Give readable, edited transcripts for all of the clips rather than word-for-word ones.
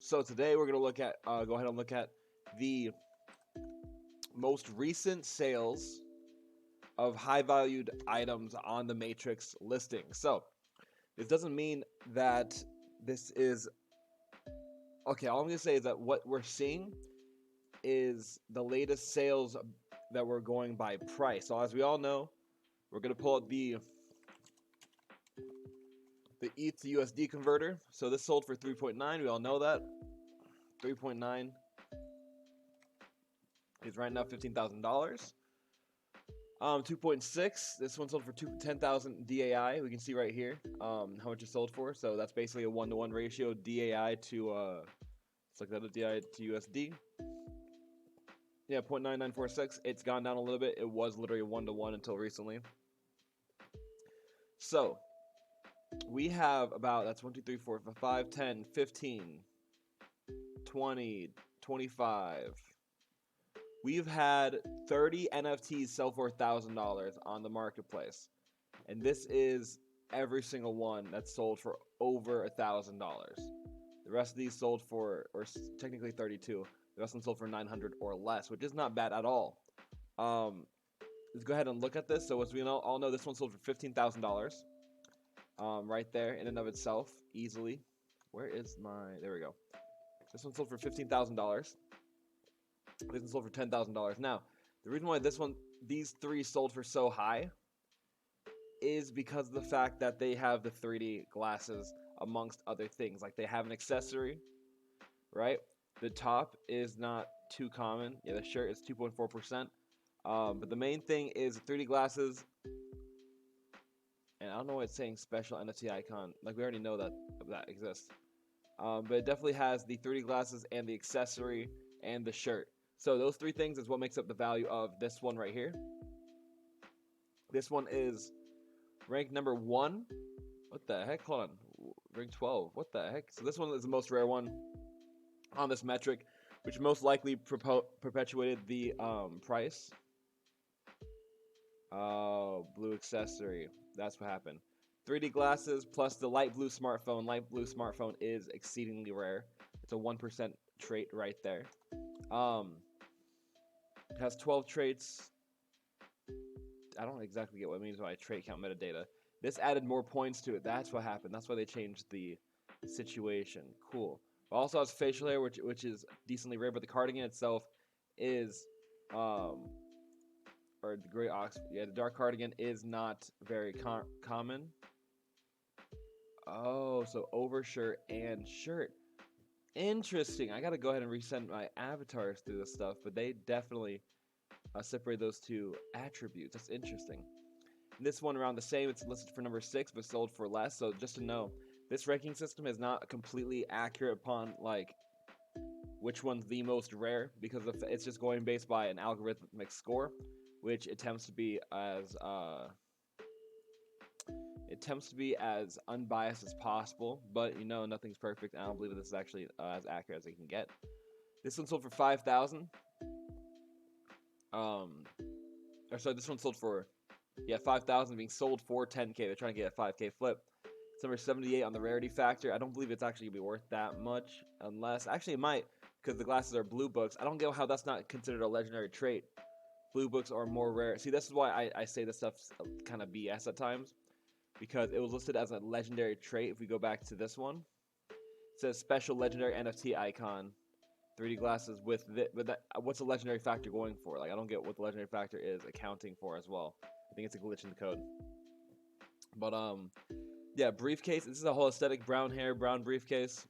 So today we're gonna look at go ahead and look at the most recent sales of high valued items on the Matrix listing. So this doesn't mean that this is okay. All I'm gonna say is that what we're seeing is the latest sales that we're going by price. So as we all know, we're gonna pull up the ETH to USD converter. So this sold for 3.9. We all know that 3.9 is right now $15,000. 2.6. This one sold for 10,000 DAI. We can see right here how much it sold for. So that's basically a 1-to-1 ratio DAI to let's look at the DAI to USD. Yeah, 0.9946. It's gone down a little bit. It was literally 1-to-1 until recently. So we have about, that's 1, 2, 3, 4, 5, 10, 15, 20, 25. We've had 30 NFTs sell for $1,000 on the marketplace. And this is every single one that's sold for over $1,000. The rest of these sold for, or technically 32. The rest of them sold for 900 or less, which is not bad at all. Let's go ahead and look at this. So as we all know, this one sold for $15,000. Right there in and of itself, easily. Where is my, there we go. This one sold for $15,000. This one sold for $10,000. Now, the reason why these three sold for so high is because of the fact that they have the 3D glasses amongst other things. Like they have an accessory, right? The top is not too common. Yeah, the shirt is 2.4%. But the main thing is the 3D glasses. And I don't know why it's saying special NFT icon. Like we already know that exists. But it definitely has the 3D glasses and the accessory and the shirt. So those three things is what makes up the value of this one right here. This one is ranked number 1. What the heck? Hold on. Rank 12. What the heck? So this one is the most rare one on this metric, which most likely perpetuated the price. Oh, blue accessory. That's what happened. 3D glasses plus the light blue smartphone. Light blue smartphone is exceedingly rare. It's a 1% trait right there. It has 12 traits. I don't exactly get what it means by trait count metadata. This added more points to it. That's what happened. That's why they changed the situation. Cool. It also has facial hair, which is decently rare, but the cardigan itself is or the gray ox. Yeah, the dark cardigan is not very common. Oh, so overshirt and shirt. Interesting. I gotta go ahead and resend my avatars through this stuff, but they definitely separate those two attributes. That's interesting. And this one around the same. It's listed for number 6, but sold for less. So just to know, this ranking system is not completely accurate upon like which one's the most rare, because it's just going based by an algorithmic score, which attempts to be as unbiased as possible. But you know, nothing's perfect. I don't believe that this is actually as accurate as it can get. This one sold for 5,000. This one sold for 5,000, being sold for 10K. They're trying to get a 5K flip. It's number 78 on the rarity factor. I don't believe it's actually gonna be worth that much, unless actually it might, because the glasses are blue books. I don't get how that's not considered a legendary trait. Blue books are more rare. See, this is why I say this stuff's kind of BS at times, because it was listed as a legendary trait. If we go back to this one, it says special legendary NFT icon, 3D glasses with what's the legendary factor going for? Like, I don't get what the legendary factor is accounting for as well. I think it's a glitch in the code. But yeah, briefcase. This is a whole aesthetic. Brown hair, brown briefcase.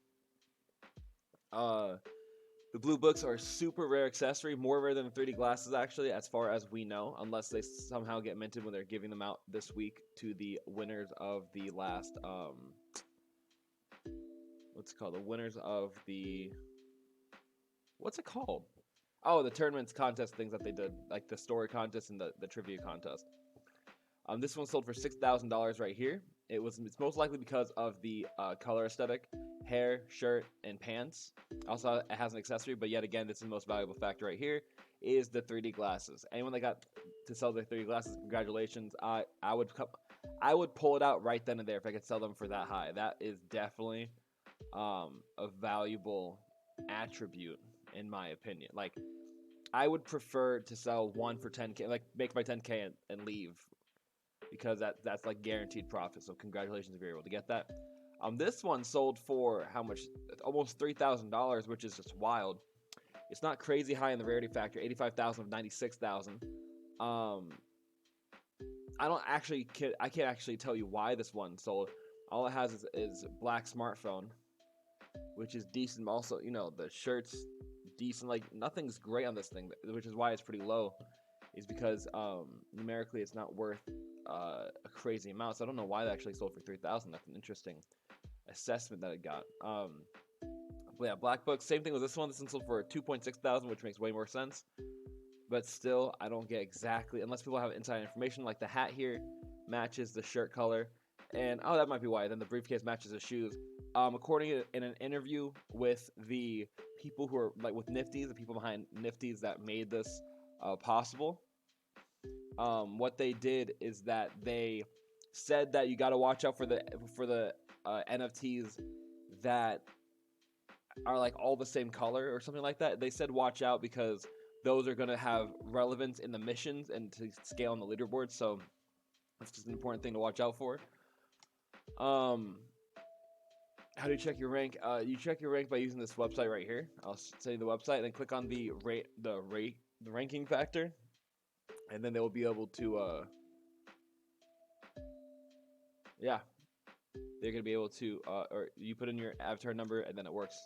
The blue books are a super rare accessory, more rare than the 3D glasses actually, as far as we know, unless they somehow get minted when they're giving them out this week to the winners of the last what's it called? The winners of the what's it called? Oh, the tournaments contest things that they did, like the story contest and the trivia contest. This one sold for $6,000 right here. It's most likely because of the color aesthetic, hair, shirt, and pants. Also, it has an accessory, but yet again, this is the most valuable factor right here, is the 3D glasses. Anyone that got to sell their 3D glasses, congratulations. I would pull it out right then and there if I could sell them for that high. That is definitely a valuable attribute, in my opinion. Like, I would prefer to sell one for 10K, like make my 10K and leave, because that's like guaranteed profit. So congratulations if you're able to get that. This one sold for how much? Almost $3,000, which is just wild. It's not crazy high in the rarity factor, 85,000 of 96,000. I can't actually tell you why this one sold. All it has is black smartphone, which is decent. Also, you know, the shirt's decent. Like, nothing's great on this thing, which is why it's pretty low. Is because numerically it's not worth a crazy amount. So I don't know why that actually sold for 3,000. That's an interesting assessment that it got. But yeah, Black Book, same thing with this one. This one sold for 2,600, which makes way more sense. But still, I don't get exactly, unless people have inside information, like the hat here matches the shirt color. And, oh, that might be why. Then the briefcase matches the shoes. According to, in an interview with the people who are, like, with NFTs, the people behind NFTs that made this possible, what they did is that they said that you got to watch out for the NFTs that are like all the same color or something like that. They said watch out because those are going to have relevance in the missions and to scale on the leaderboard. So that's just an important thing to watch out for. How do you check your rank? You check your rank by using this website right here. I'll send you the website, and then click on the ranking factor, and then they will be able to yeah, they're gonna be able to or you put in your avatar number and then it works.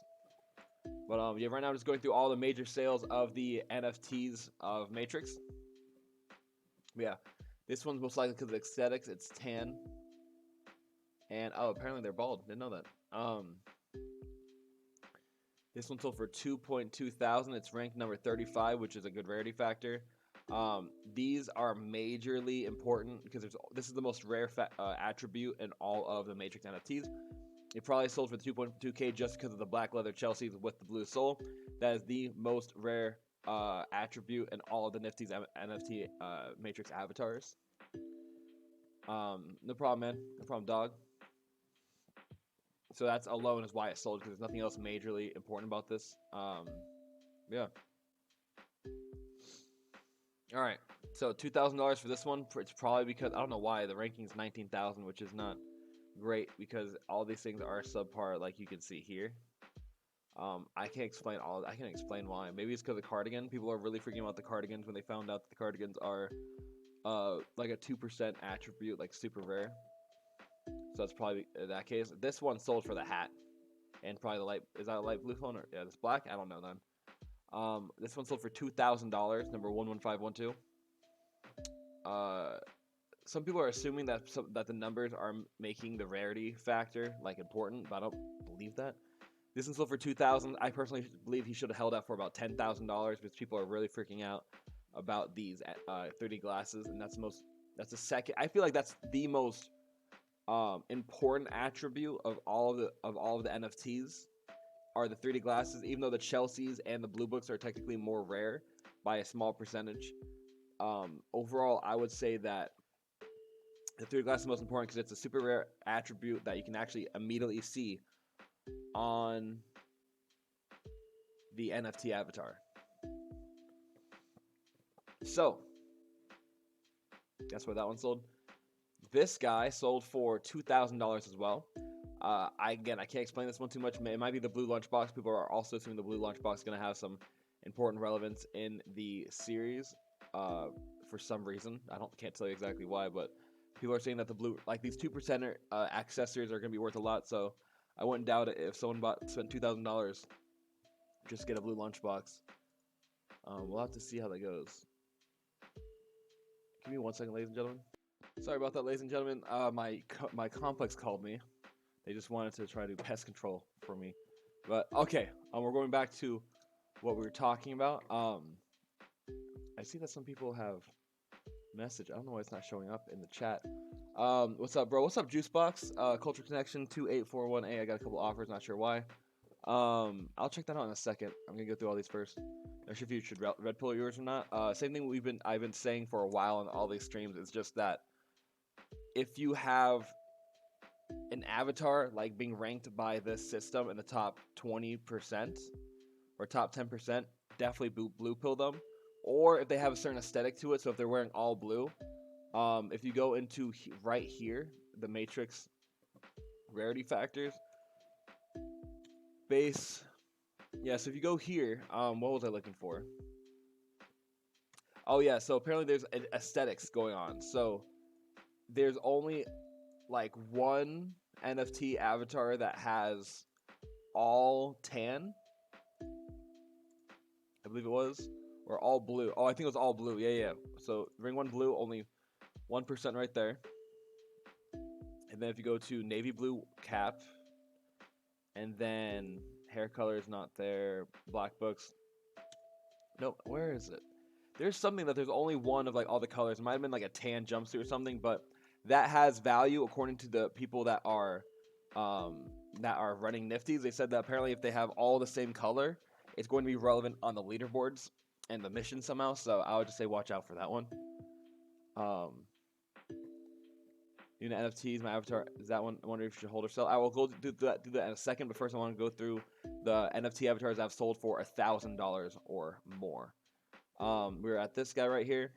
But yeah, right now I'm just going through all the major sales of the NFTs of Matrix. But yeah, this one's most likely because of aesthetics. It's tan, and oh, apparently they're bald. Didn't know that. This one sold for 2,200. It's ranked number 35, which is a good rarity factor. These are majorly important because this is the most rare attribute in all of the Matrix NFTs. It probably sold for 2.2K just because of the black leather Chelseas with the blue sole. That is the most rare attribute in all of the NFT Matrix avatars. No problem, man. No problem, dog. So that's alone is why it sold, because there's nothing else majorly important about this. Yeah. All right. So $2,000 for this one. It's probably because I don't know why the ranking is 19,000, which is not great because all these things are subpar, like you can see here. I can't explain all. I can explain why. Maybe it's because of the cardigan. People are really freaking out the cardigans when they found out that the cardigans are like a 2% attribute, like super rare. So that's probably that case. This one sold for the hat, and probably the light. Is that a light blue phone or yeah, it's black? I don't know then. This one sold for $2,000. Number 11512. Some people are assuming that the numbers are making the rarity factor like important, but I don't believe that. This one sold for $2,000. I personally believe he should have held out for about $10,000 because people are really freaking out about these 3D glasses, and that's the second. I feel like that's the most important attribute of all of the NFTs are the 3D glasses. Even though the Chelseas and the blue books are technically more rare by a small percentage, overall I would say that the 3D glass is most important because it's a super rare attribute that you can actually immediately see on the NFT avatar. So that's where that one sold. This guy sold for $2,000 as well. I can't explain this one too much. It might be the blue lunchbox. People are also assuming the blue lunchbox is going to have some important relevance in the series for some reason. Can't tell you exactly why, but people are saying that the blue, like these 2% accessories are going to be worth a lot. So I wouldn't doubt it if someone spent $2,000 just to get a blue lunchbox. We'll have to see how that goes. Give me 1 second, ladies and gentlemen. Sorry about that, ladies and gentlemen. My complex called me. They just wanted to try to do pest control for me. But okay, we're going back to what we were talking about. I see that some people have message. I don't know why it's not showing up in the chat. What's up, bro? What's up, Juicebox? Culture Connection 2841A. I got a couple offers, not sure why. I'll check that out in a second. I'm gonna go through all these first. Not sure if you should red pill yours or not. Same thing I've been saying for a while on all these streams. It's just that if you have an avatar like being ranked by this system in the top 20%, or top 10%, definitely blue pill them. Or if they have a certain aesthetic to it, so if they're wearing all blue, if you go into right here, the matrix rarity factors, base, yeah, so if you go here, what was I looking for? Oh yeah, so apparently there's aesthetics going on. So there's only like one NFT avatar that has all tan, I believe it was, or all blue. Oh, I think it was all blue. Yeah. So ring one blue, only 1% right there. And then if you go to navy blue cap, and then hair color is not there, black books. No, where is it? There's something that there's only one of like all the colors. It might have been like a tan jumpsuit or something, but that has value according to the people that are running Nifties. They said that apparently if they have all the same color, it's going to be relevant on the leaderboards and the mission somehow. So I would just say watch out for that one. NFTs, my avatar is that one. I wonder if you should hold or sell. I will go do that in a second, but first I want to go through the NFT avatars I've sold for $1,000 or more. We're at this guy right here.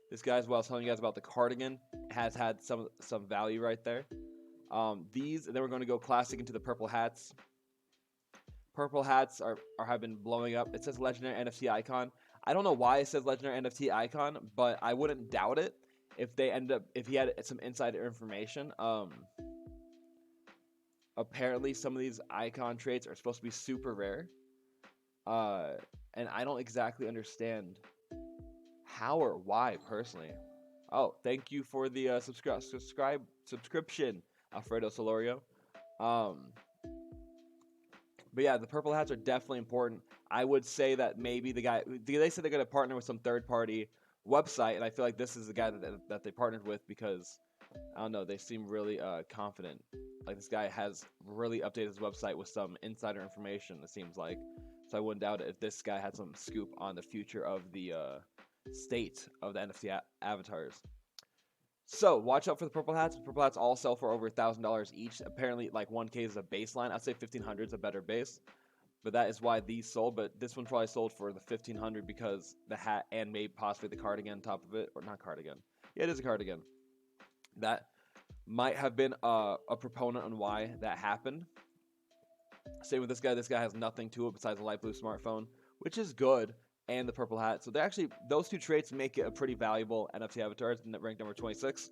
This guy, as well, I was telling you guys about the cardigan, has had some value right there. These, and then we're going to go classic into the purple hats. Purple hats have been blowing up. It says legendary NFT icon. I don't know why it says legendary NFT icon, but I wouldn't doubt it if he had some insider information. Apparently some of these icon traits are supposed to be super rare. And I don't exactly understand how or why personally. Oh, thank you for the subscription, Alfredo Solorio. But yeah, the purple hats are definitely important. I would say that maybe they said they're going to partner with some third-party website, and I feel like this is the guy that they partnered with because, I don't know, they seem really confident. Like this guy has really updated his website with some insider information, it seems like. So I wouldn't doubt it if this guy had some scoop on the future of the state of the NFT avatars. So watch out for the purple hats. The purple hats all sell for over $1,000 each. Apparently, like 1K is a baseline. I'd say 1,500 is a better base, but that is why these sold. But this one probably sold for the 1,500 because the hat and maybe possibly the cardigan on top of it, or not cardigan. Yeah, it is a cardigan. That might have been a proponent on why that happened. Same with this guy. This guy has nothing to it besides a light blue smartphone, which is good, and the purple hat. So those two traits make it a pretty valuable NFT avatar. It's ranked number 26.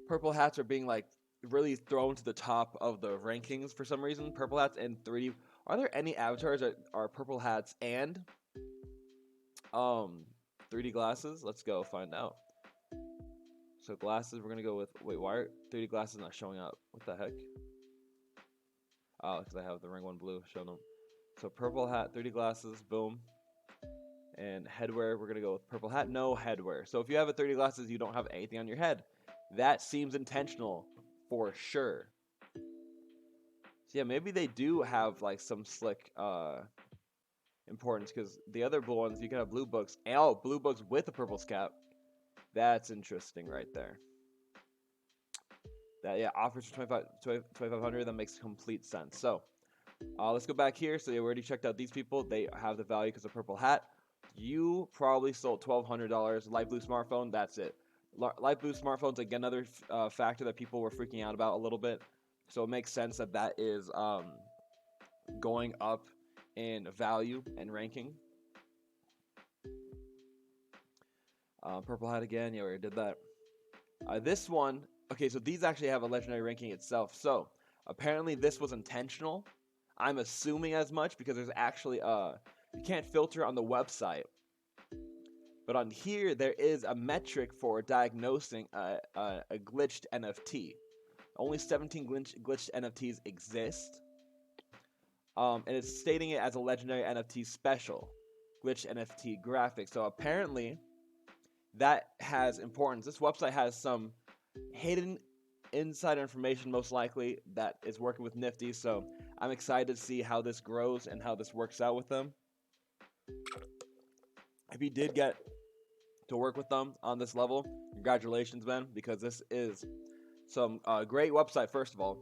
Purple hats are being like really thrown to the top of the rankings for some reason. Purple hats and 3D. Are there any avatars that are purple hats and 3D glasses? Let's go find out. So glasses, we're gonna go with. Wait, why are 3D glasses not showing up? What the heck? Oh, because I have the ring one blue showing them. So purple hat, 3D glasses, boom. And headwear, we're gonna go with purple hat, no headwear. So if you have a 3D glasses, you don't have anything on your head. That seems intentional for sure. So yeah, maybe they do have like some slick importance, because the other blue ones, you can have blue books. Oh, blue books with a purple cap. That's interesting right there. That, yeah, offers for 2,500. That makes complete sense. So let's go back here. So yeah, we already checked out these people. They have the value because of purple hat. You probably sold $1,200. Light blue smartphone. That's it. Light blue smartphones, again, another factor that people were freaking out about a little bit. So it makes sense that that is going up in value and ranking. Purple hat again. Yeah, we already did that. This one, okay, so these actually have a legendary ranking itself. So apparently this was intentional. I'm assuming as much because there's actually you can't filter on the website. But on here, there is a metric for diagnosing a glitched NFT. Only 17 glitched NFTs exist. And it's stating it as a legendary NFT special. Glitched NFT graphic. So apparently, that has importance. This website has some hidden insider information, most likely, that is working with Nifty. So I'm excited to see how this grows and how this works out with them. If you did get to work with them on this level, congratulations, man, because this is some great website, first of all,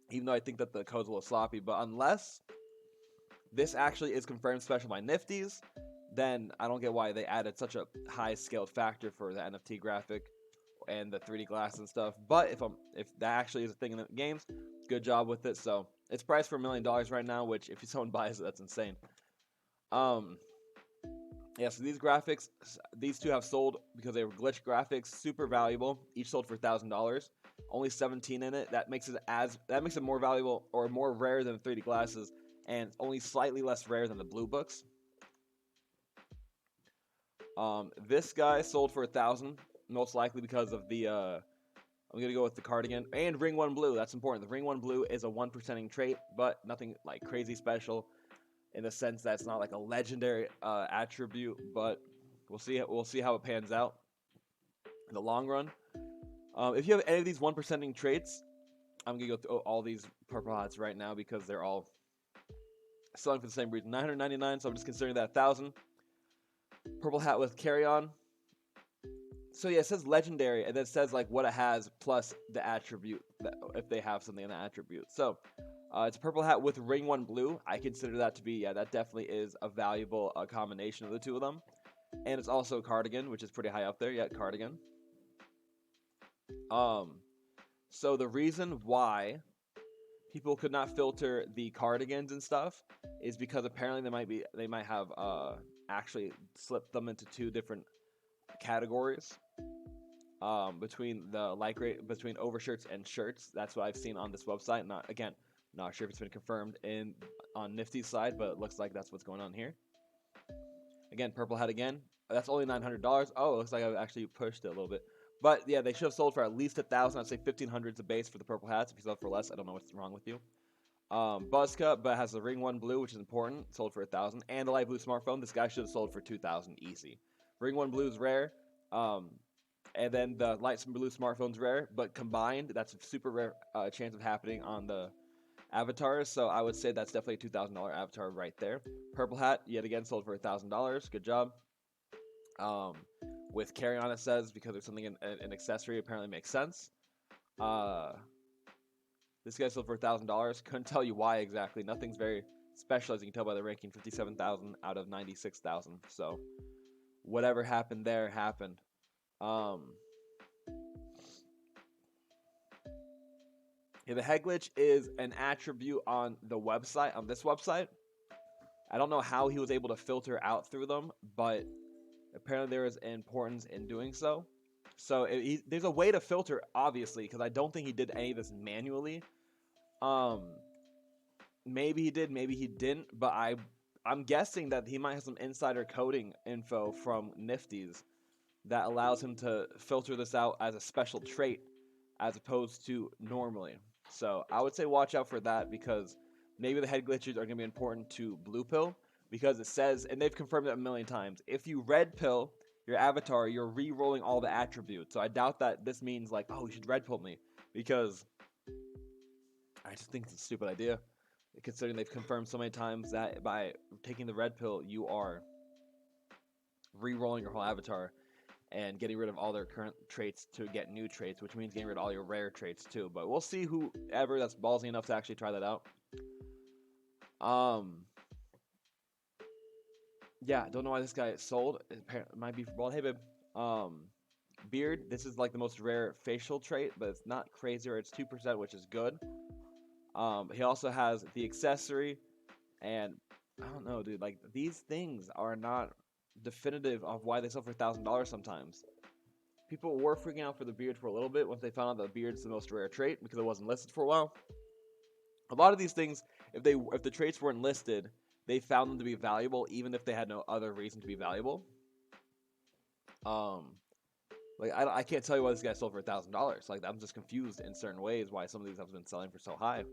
even though I think that the code's a little sloppy. But unless this actually is confirmed special by Nifty's, then I don't get why they added such a high scaled factor for the NFT graphic and the 3D glass and stuff. But if that actually is a thing in the games, good job with it. So it's priced for $1 million right now, which if someone buys it, that's insane. Yeah, so these graphics, these two have sold because they were glitch graphics, super valuable. Each sold for $1,000. Only 17 in it. That makes it more valuable or more rare than the 3D glasses, and only slightly less rare than the blue books. This guy sold for $1,000, most likely because of the. I'm gonna go with the cardigan and Ring 1 Blue. That's important. The Ring 1 Blue is a 1%ing trait, but nothing like crazy special, in the sense that it's not like a legendary attribute. But we'll see. We'll see how it pans out in the long run. If you have any of these 1%ing traits, I'm gonna go through all these purple hats right now because they're all selling for the same reason. $999, so I'm just considering that 1,000. Purple hat with carry on. So yeah, it says legendary, and then it says like what it has plus the attribute, if they have something in the attribute. So it's a purple hat with Ring 1 Blue. I consider that to be, yeah, that definitely is a valuable combination of the two of them. And it's also a cardigan, which is pretty high up there. Yeah, cardigan. So the reason why people could not filter the cardigans and stuff is because apparently they might have actually slipped them into two different categories between the between overshirts and shirts. That's what I've seen on this website. Not sure if it's been confirmed on Nifty's side, but it looks like that's what's going on here. Again, purple hat again. That's only $900. Oh, it looks like I've actually pushed it a little bit. But yeah, they should have sold for at least 1,000. I'd say 1,500 is the base for the purple hats. If you sell for less, I don't know what's wrong with you. Buzz cut, but has the Ring 1 Blue, which is important. Sold for 1,000. And the light blue smartphone. This guy should have sold for 2,000 easy. Ring 1 Blue is rare. And then the light blue smartphone's rare, but combined, that's a super rare chance of happening on the avatars. So I would say that's definitely a $2,000 avatar right there. Purple hat, yet again, sold for $1,000. Good job. With carry on, it says, because there's something in an accessory, apparently makes sense. This guy sold for $1,000. Couldn't tell you why exactly. Nothing's very special, as you can tell by the ranking. 57,000 out of 96,000. So whatever happened there happened. Yeah, the head glitch is an attribute on the website, on this website. I don't know how he was able to filter out through them, but apparently there is importance in doing so. So there's a way to filter, obviously, because I don't think he did any of this manually. Maybe he did, maybe he didn't, but I'm guessing that he might have some insider coding info from Nifty's that allows him to filter this out as a special trait as opposed to normally. So I would say watch out for that, because maybe the head glitches are going to be important to Blue Pill, because it says, and they've confirmed it a million times, if you red pill your avatar, you're re-rolling all the attributes. So I doubt that this means like, oh, you should red pill me, because I just think it's a stupid idea, considering they've confirmed so many times that by taking the red pill, you are re-rolling your whole avatar and getting rid of all their current traits to get new traits, which means getting rid of all your rare traits too. But we'll see whoever that's ballsy enough to actually try that out. Yeah, don't know why this guy sold. It might be for bald. Hey, babe. Beard. This is like the most rare facial trait, but it's not crazy, or it's 2%, which is good. He also has the accessory, and I don't know, dude. Like, these things are not definitive of why they sell for $1,000 sometimes. People were freaking out for the beard for a little bit once they found out that the beard's the most rare trait, because it wasn't listed for a while. A lot of these things, if the traits weren't listed, they found them to be valuable even if they had no other reason to be valuable. Like, I can't tell you why this guy sold for $1,000. Like, I'm just confused in certain ways why some of these have been selling for so high.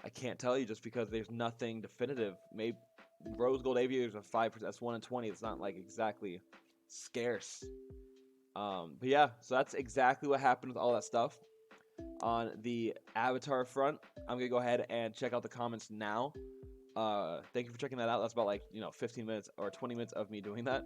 I can't tell you, just because there's nothing definitive. Maybe rose gold aviators are 5%. That's 1 in 20. It's not like exactly scarce. But yeah, so that's exactly what happened with all that stuff on the avatar front. I'm gonna go ahead and check out the comments now. Thank you for checking that out. That's about 15 minutes or 20 minutes of me doing that.